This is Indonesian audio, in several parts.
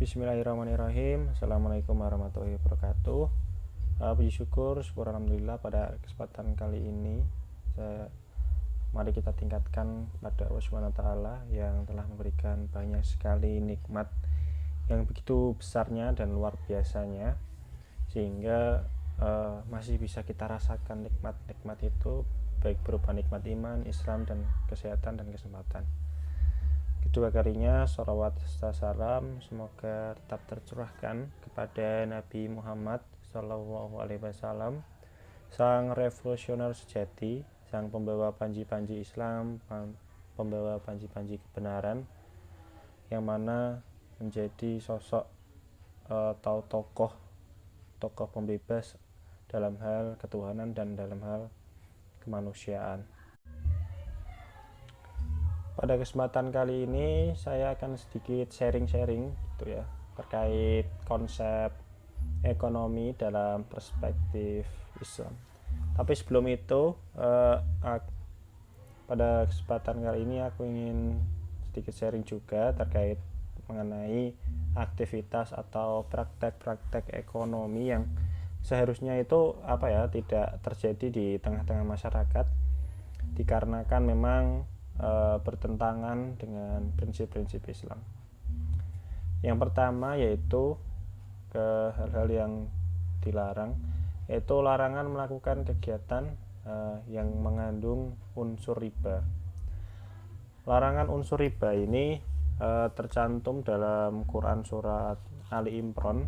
Bismillahirrahmanirrahim. Assalamualaikum warahmatullahi wabarakatuh. Puji syukur alhamdulillah pada kesempatan kali ini mari kita tingkatkan pada Allah Subhanahu wa taala yang telah memberikan banyak sekali nikmat yang begitu besarnya dan luar biasanya, sehingga masih bisa kita rasakan nikmat-nikmat itu, baik berupa nikmat iman, Islam, dan kesehatan dan kesempatan. Kedua kalinya sholawat serta salam semoga tetap tercurahkan kepada Nabi Muhammad SAW, sang revolusioner sejati, sang pembawa panji-panji Islam, pembawa panji-panji kebenaran, yang mana menjadi sosok atau tokoh pembebas dalam hal ketuhanan dan dalam hal kemanusiaan. Pada kesempatan kali ini saya akan sedikit sharing gitu ya, terkait konsep ekonomi dalam perspektif Islam. Tapi sebelum itu, pada kesempatan kali ini aku ingin sedikit sharing juga terkait mengenai aktivitas atau praktek-praktek ekonomi yang seharusnya itu tidak terjadi di tengah-tengah masyarakat, dikarenakan memang bertentangan dengan prinsip-prinsip Islam. Yang pertama yaitu hal-hal yang dilarang, yaitu larangan melakukan kegiatan yang mengandung unsur riba. Larangan unsur riba ini tercantum dalam Quran surat Ali Imran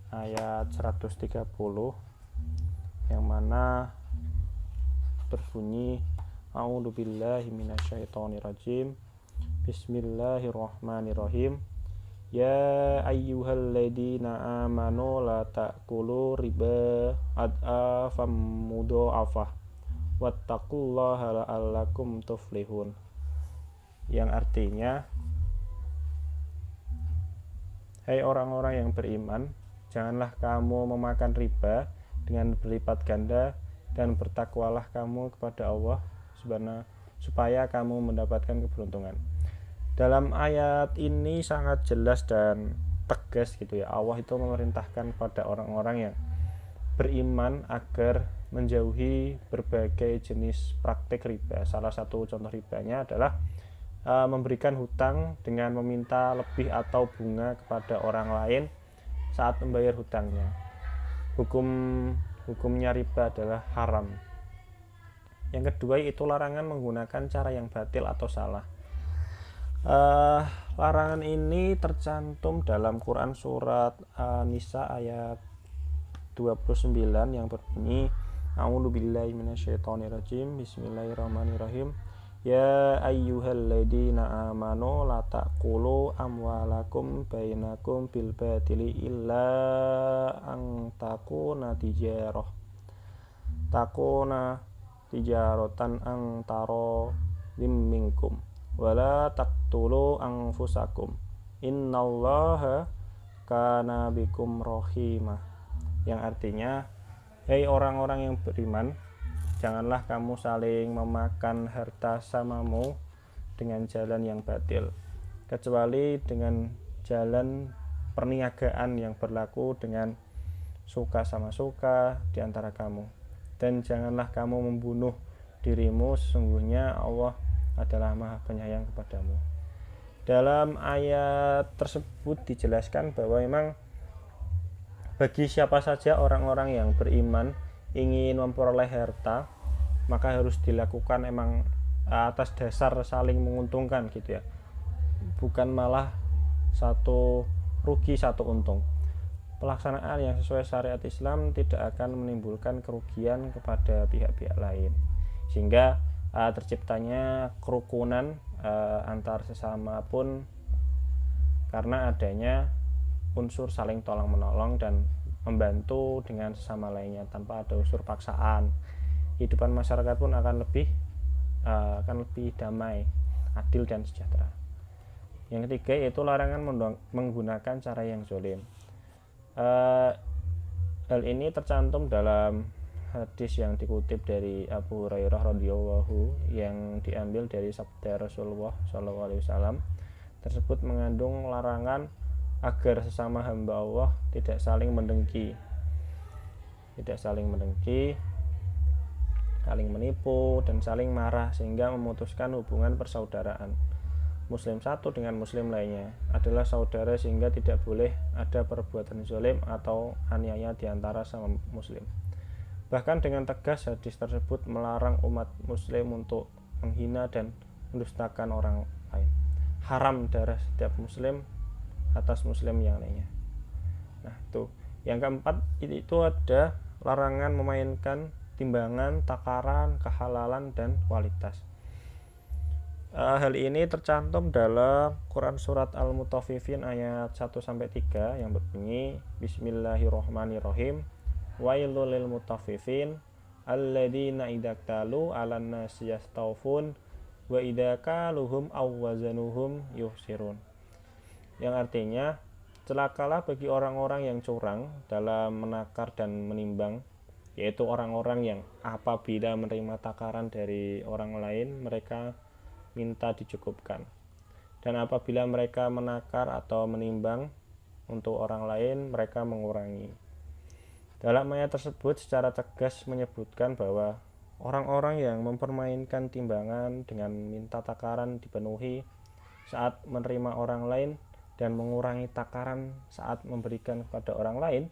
ayat 130, yang mana berbunyi A'udzubillahi minasyaitonirrajim. Bismillahirrahmanirrahim. Ya ayyuhalladzina amanu la ta'kulu riba ad'afam mudha'afah wattaqullaha la'allakum tuflihun. Yang artinya, hai orang-orang yang beriman, janganlah kamu memakan riba dengan berlipat ganda, dan bertakwalah kamu kepada Allah supaya kamu mendapatkan keberuntungan. Dalam ayat ini sangat jelas dan tegas gitu ya, Allah itu memerintahkan kepada orang-orang yang beriman agar menjauhi berbagai jenis praktik riba. Salah satu contoh ribanya adalah memberikan hutang dengan meminta lebih atau bunga kepada orang lain saat membayar hutangnya. Hukumnya riba adalah haram. Yang kedua itu larangan menggunakan cara yang batil atau salah. Larangan ini tercantum dalam Quran surat Nisa ayat 29 yang berbunyi A'udzubillahi minasyaitonirrajim. Bismillahirrahmanirrahim. Ya ayyuhalladzina amanu la ta'kulu amwalakum bainakum bil batili illa an takuna tijaratan antara minkum wala taqtulu anfusakum innallaha kana bikum rahimah. Yang artinya, hei orang-orang yang beriman, janganlah kamu saling memakan harta samamu dengan jalan yang batil, kecuali dengan jalan perniagaan yang berlaku dengan suka sama suka di antara kamu. Dan janganlah kamu membunuh dirimu, sesungguhnya Allah adalah Maha Penyayang kepadamu. Dalam ayat tersebut dijelaskan bahwa memang bagi siapa saja orang-orang yang beriman ingin memperoleh harta, maka harus dilakukan emang atas dasar saling menguntungkan gitu ya, bukan malah satu rugi satu untung. Pelaksanaan yang sesuai syariat Islam tidak akan menimbulkan kerugian kepada pihak-pihak lain, sehingga terciptanya kerukunan antar sesama pun karena adanya unsur saling tolong menolong dan membantu dengan sesama lainnya tanpa ada unsur paksaan. Kehidupan masyarakat pun akan lebih damai, adil, dan sejahtera. Yang ketiga yaitu larangan menggunakan cara yang zalim. Hal ini tercantum dalam hadis yang dikutip dari Abu Hurairah radhiyallahu yang diambil dari sabda Rasulullah SAW. Tersebut mengandung larangan agar sesama hamba Allah tidak saling mendengki, saling menipu dan saling marah sehingga memutuskan hubungan persaudaraan. Muslim satu dengan muslim lainnya adalah saudara sehingga tidak boleh ada perbuatan zalim atau aniaya di antara sama muslim. Bahkan dengan tegas hadis tersebut melarang umat muslim untuk menghina dan mendustakan orang lain. Haram darah setiap muslim atas muslim yang lainnya. Nah, itu. Yang keempat itu ada larangan memainkan timbangan, takaran, kehalalan dan kualitas. Hal ini tercantum dalam Quran surat Al-Mutaffifin ayat 1-3 yang berbunyi Bismillahirrahmanirrahim Wailul lil mutaffifin alladzina idza talu 'alan nasi yastawfun wa idza kaluhum aw wazanuhum yuhsirun. Yang artinya, celakalah bagi orang-orang yang curang dalam menakar dan menimbang, yaitu orang-orang yang apabila menerima takaran dari orang lain mereka minta dicukupkan, dan apabila mereka menakar atau menimbang untuk orang lain mereka mengurangi. Dalam ayat tersebut secara tegas menyebutkan bahwa orang-orang yang mempermainkan timbangan dengan minta takaran dipenuhi saat menerima orang lain dan mengurangi takaran saat memberikan kepada orang lain,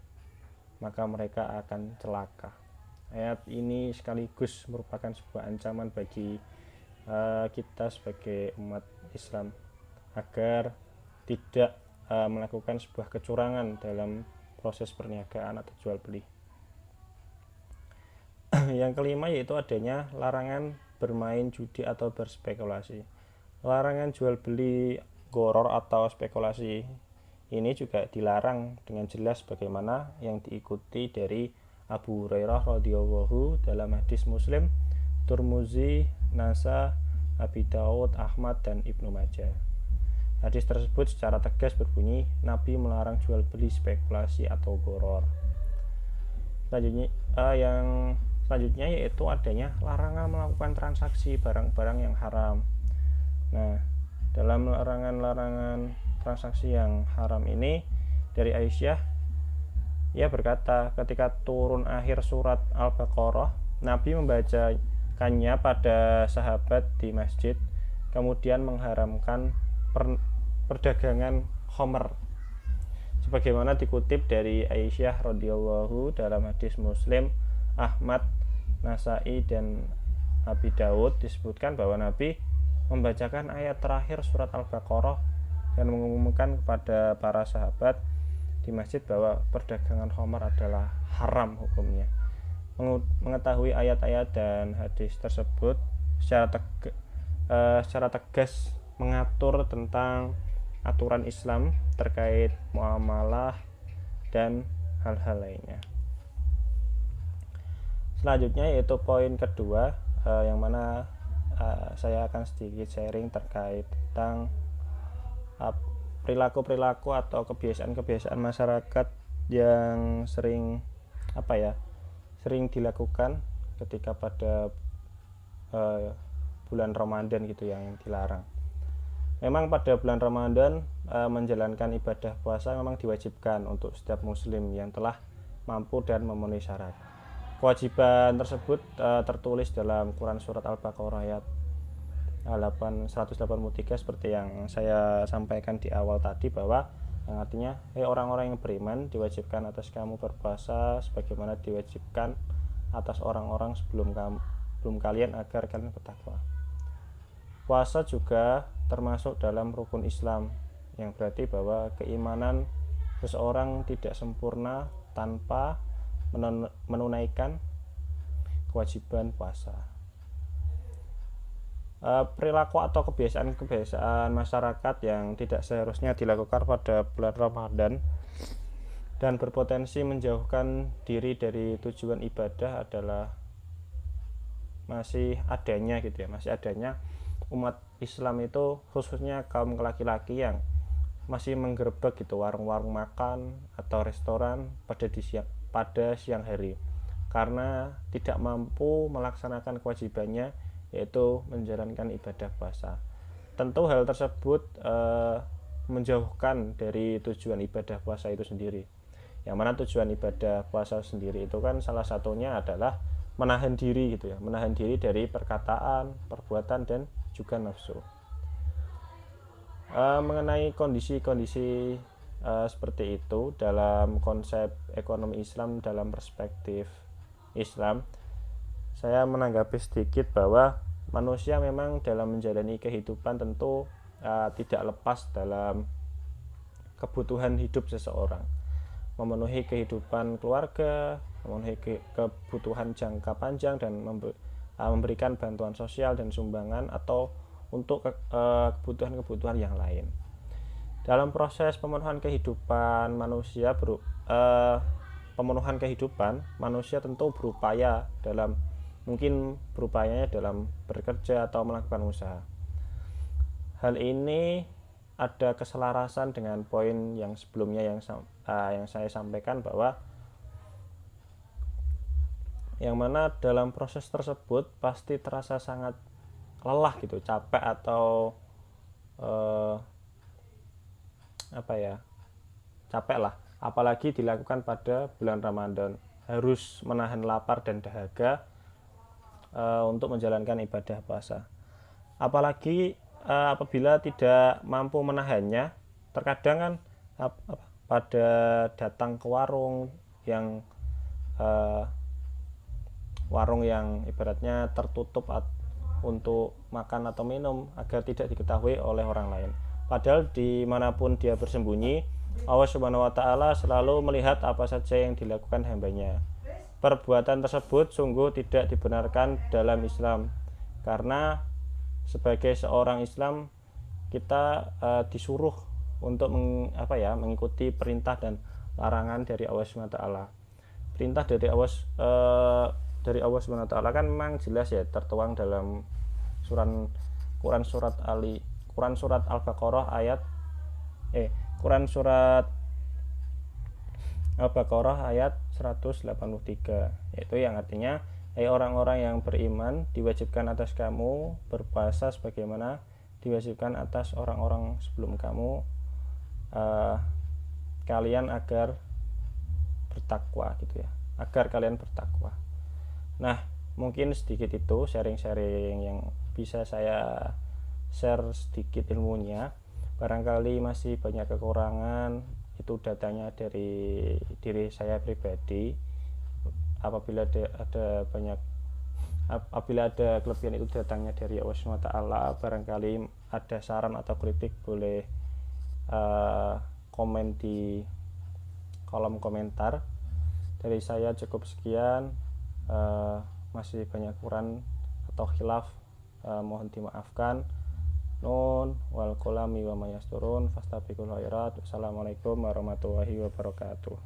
maka mereka akan celaka. Ayat ini sekaligus merupakan sebuah ancaman bagi kita sebagai umat Islam agar tidak melakukan sebuah kecurangan dalam proses perniagaan atau jual beli. Yang kelima yaitu adanya larangan bermain judi atau berspekulasi. Larangan jual beli goror atau spekulasi ini juga dilarang dengan jelas bagaimana yang diikuti dari Abu Hurairah radhiyallahu dalam hadis Muslim, Tirmizi, Nasa, Abi Daud, Ahmad dan Ibnu Majah. Hadis tersebut secara tegas berbunyi Nabi melarang jual beli spekulasi atau goror. Selanjutnya yaitu adanya larangan melakukan transaksi barang-barang yang haram. Nah, dalam larangan transaksi yang haram ini dari Aisyah, ia berkata ketika turun akhir surat Al-Baqarah, Nabi membacakannya pada sahabat di masjid, kemudian mengharamkan perdagangan khamr, sebagaimana dikutip dari Aisyah radhiyallahu dalam hadis Muslim, Ahmad, Nasai dan Abi Daud disebutkan bahwa Nabi membacakan ayat terakhir surat Al-Baqarah dan mengumumkan kepada para sahabat di masjid bahwa perdagangan khamr adalah haram hukumnya. Mengetahui ayat-ayat dan hadis tersebut secara tegas mengatur tentang aturan Islam terkait muamalah dan hal-hal lainnya. Selanjutnya yaitu poin kedua, yang mana saya akan sedikit sharing terkait tentang perilaku-perilaku atau kebiasaan-kebiasaan masyarakat yang sering dilakukan ketika pada bulan Ramadan gitu yang dilarang. Memang pada bulan Ramadan menjalankan ibadah puasa memang diwajibkan untuk setiap muslim yang telah mampu dan memenuhi syarat. Kewajiban tersebut tertulis dalam Quran surat Al-Baqarah ayat 183 seperti yang saya sampaikan di awal tadi, bahwa yang artinya orang-orang yang beriman diwajibkan atas kamu berpuasa sebagaimana diwajibkan atas orang-orang sebelum kalian agar kalian bertakwa. Puasa juga termasuk dalam rukun Islam, yang berarti bahwa keimanan seseorang tidak sempurna tanpa menunaikan kewajiban puasa. Perilaku atau kebiasaan masyarakat yang tidak seharusnya dilakukan pada bulan Ramadan dan berpotensi menjauhkan diri dari tujuan ibadah adalah masih adanya umat Islam itu, khususnya kaum laki-laki yang masih menggerebek warung-warung makan atau restoran pada siang hari karena tidak mampu melaksanakan kewajibannya, yaitu menjalankan ibadah puasa. Tentu hal tersebut menjauhkan dari tujuan ibadah puasa itu sendiri. Yang mana tujuan ibadah puasa sendiri itu kan salah satunya adalah menahan diri gitu ya, menahan diri dari perkataan, perbuatan dan juga nafsu. Mengenai kondisi-kondisi seperti itu dalam konsep ekonomi Islam, dalam perspektif Islam, saya menanggapi sedikit bahwa manusia memang dalam menjalani kehidupan tentu tidak lepas dalam kebutuhan hidup seseorang, memenuhi kehidupan keluarga, memenuhi kebutuhan jangka panjang dan memberikan bantuan sosial dan sumbangan atau untuk kebutuhan-kebutuhan yang lain. Dalam proses pemenuhan kehidupan manusia manusia tentu berupaya dalam berupayanya dalam bekerja atau melakukan usaha. Hal ini ada keselarasan dengan poin yang sebelumnya yang saya sampaikan, bahwa yang mana dalam proses tersebut pasti terasa sangat lelah gitu, capek atau capek lah, apalagi dilakukan pada bulan Ramadan, harus menahan lapar dan dahaga untuk menjalankan ibadah puasa. Apalagi apabila tidak mampu menahannya, terkadang kan pada datang ke warung yang ibaratnya tertutup untuk makan atau minum agar tidak diketahui oleh orang lain. Padahal dimanapun dia bersembunyi, Allah Subhanahu wa Ta'ala selalu melihat apa saja yang dilakukan hambanya. Perbuatan tersebut sungguh tidak dibenarkan dalam Islam, karena sebagai seorang Islam kita disuruh untuk mengikuti perintah dan larangan dari Allah Subhanahu wa Ta'ala. Perintah dari Allah Subhanahu wa Ta'ala kan memang jelas ya, tertuang dalam Quran surat Al-Baqarah ayat 183, yaitu yang artinya, hai orang-orang yang beriman, diwajibkan atas kamu berpuasa sebagaimana diwajibkan atas orang-orang sebelum kamu, kalian agar bertakwa gitu ya, agar kalian bertakwa. Nah, mungkin sedikit itu sharing-sharing yang bisa saya share sedikit ilmunya. Barangkali masih banyak kekurangan, itu datanya dari diri saya pribadi. Apabila ada kelebihan, itu datangnya dari Allah SWT. Barangkali ada saran atau kritik, boleh komen di kolom komentar. Dari saya cukup sekian. Masih banyak kurang atau khilaf, mohon dimaafkan. Nun wal qalami wa mayasturun fastabiqul khairat. Wassalamualaikum warahmatullahi wabarakatuh.